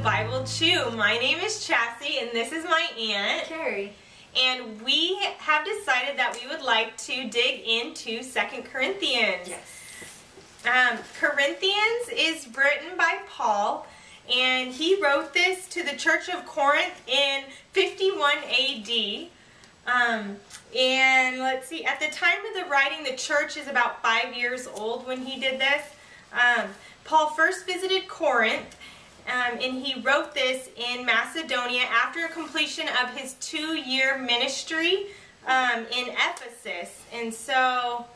Bible Chew. My name is Chassie and this is my aunt, Carrie. and we have decided that we would like to dig into 2 Corinthians. Yes. Corinthians is written by Paul, and he wrote this to the church of Corinth in 51 AD. And let's see, at the time of the writing, the church is about 5 years old when he did this. Paul first visited Corinth, and he wrote this in Macedonia after completion of his 2-year ministry in Ephesus. And so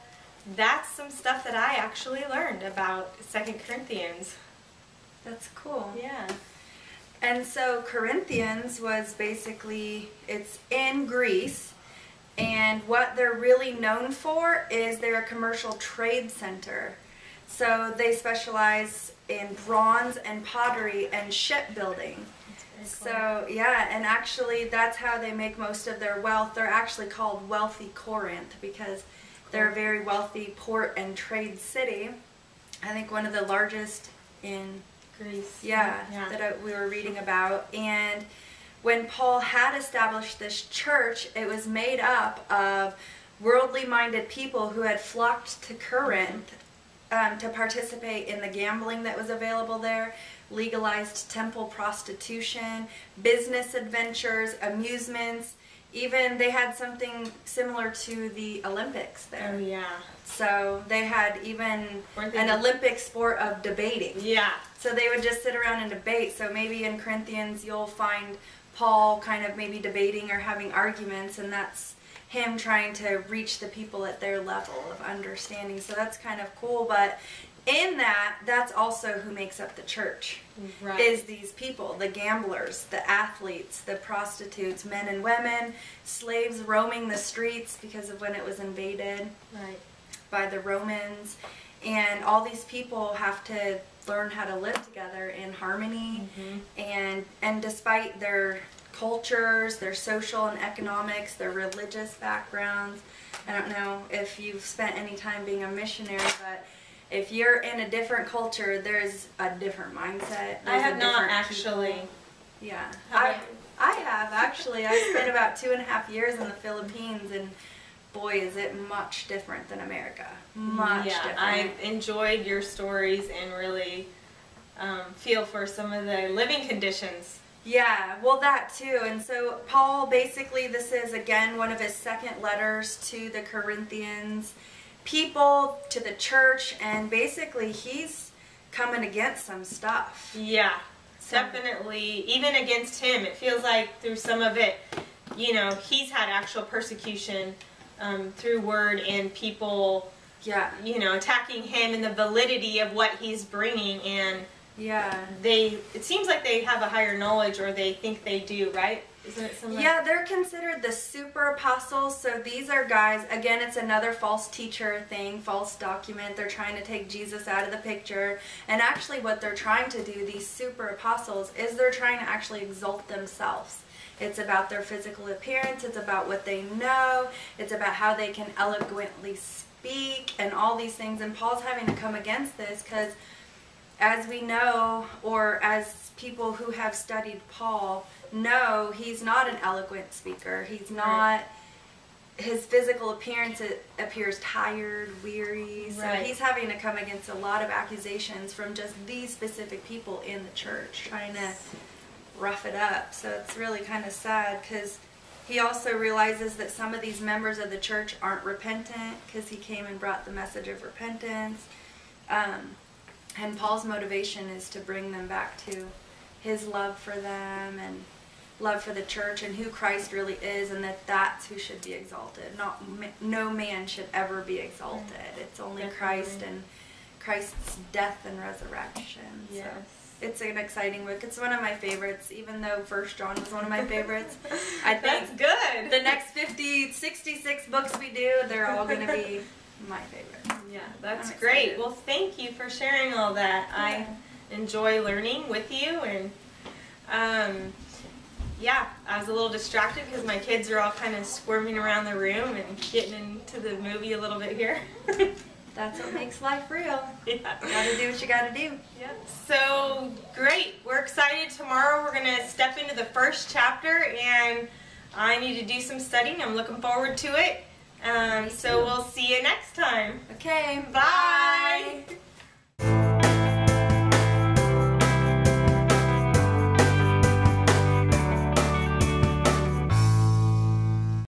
that's some stuff that I actually learned about 2 Corinthians. That's cool. Yeah. And so Corinthians was basically, it's in Greece, and what they're really known for is they're a commercial trade center. So they specialize in bronze and pottery and shipbuilding. So yeah, and actually that's how they make most of their wealth. They're actually called Wealthy Corinth because they're a very wealthy port and trade city. I think one of the largest in Greece. Yeah, that we were reading about. And when Paul had established this church, it was made up of worldly minded people who had flocked to Corinth to participate in the gambling that was available there, legalized temple prostitution, business adventures, amusements. Even they had something similar to the Olympics there. Oh yeah. So they had even an Olympic sport of debating. Yeah. So they would just sit around and debate. So maybe in Corinthians you'll find Paul kind of maybe debating or having arguments, and that's him trying to reach the people at their level of understanding. So that's kind of cool. But in that, that's also who makes up the church. Right. Is these people, the gamblers, the athletes, the prostitutes, men and women, slaves roaming the streets because of when it was invaded by the Romans. And all these people have to learn how to live together in harmony. And despite their cultures, their social and economics, their religious backgrounds. I don't know if you've spent any time being a missionary, but if you're in a different culture, there's a different mindset. I have not actually. Yeah. I have actually. I spent about 2.5 years in the Philippines, and boy, is it much different than America. Much different. I've enjoyed your stories and really feel for some of the living conditions. Yeah, well that too. And so Paul, basically this is again one of his second letters to the Corinthians people, to the church, and basically he's coming against some stuff. Yeah, definitely. Even against him, it feels like through some of it, you know, he's had actual persecution through word and people, you know, attacking him and the validity of what he's bringing. And it seems like they have a higher knowledge, or they think they do, right? Isn't it something? Yeah, they're considered the super apostles. So these are guys, again, it's another false teacher thing, false document. They're trying to take Jesus out of the picture. And actually what they're trying to do, these super apostles, is they're trying to actually exalt themselves. It's about their physical appearance. It's about what they know. It's about how they can eloquently speak and all these things. And Paul's having to come against this because, as we know, or as people who have studied Paul know, he's not an eloquent speaker. He's not, his physical appearance appears tired, weary. So he's having to come against a lot of accusations from just these specific people in the church, trying to rough it up. So it's really kind of sad because he also realizes that some of these members of the church aren't repentant because he came and brought the message of repentance. And Paul's motivation is to bring them back to his love for them and love for the church and who Christ really is, and that that's who should be exalted. No man should ever be exalted. It's only Christ and Christ's death and resurrection. Yes. So it's an exciting book. It's one of my favorites, even though 1 John was one of my favorites. I think that's good. The next 66 books we do, they're all going to be my favorite. Yeah, that's great. Well, thank you for sharing all that. I enjoy learning with you, and yeah, I was a little distracted because my kids are all kind of squirming around the room and getting into the movie a little bit here. That's what makes life real. Yeah. You gotta do what you gotta do. Yeah. So great. We're excited. excited. Tomorrow we're going to step into the first chapter, and I need to do some studying. I'm looking forward to it. So we'll see you next time. Okay, Bye. bye.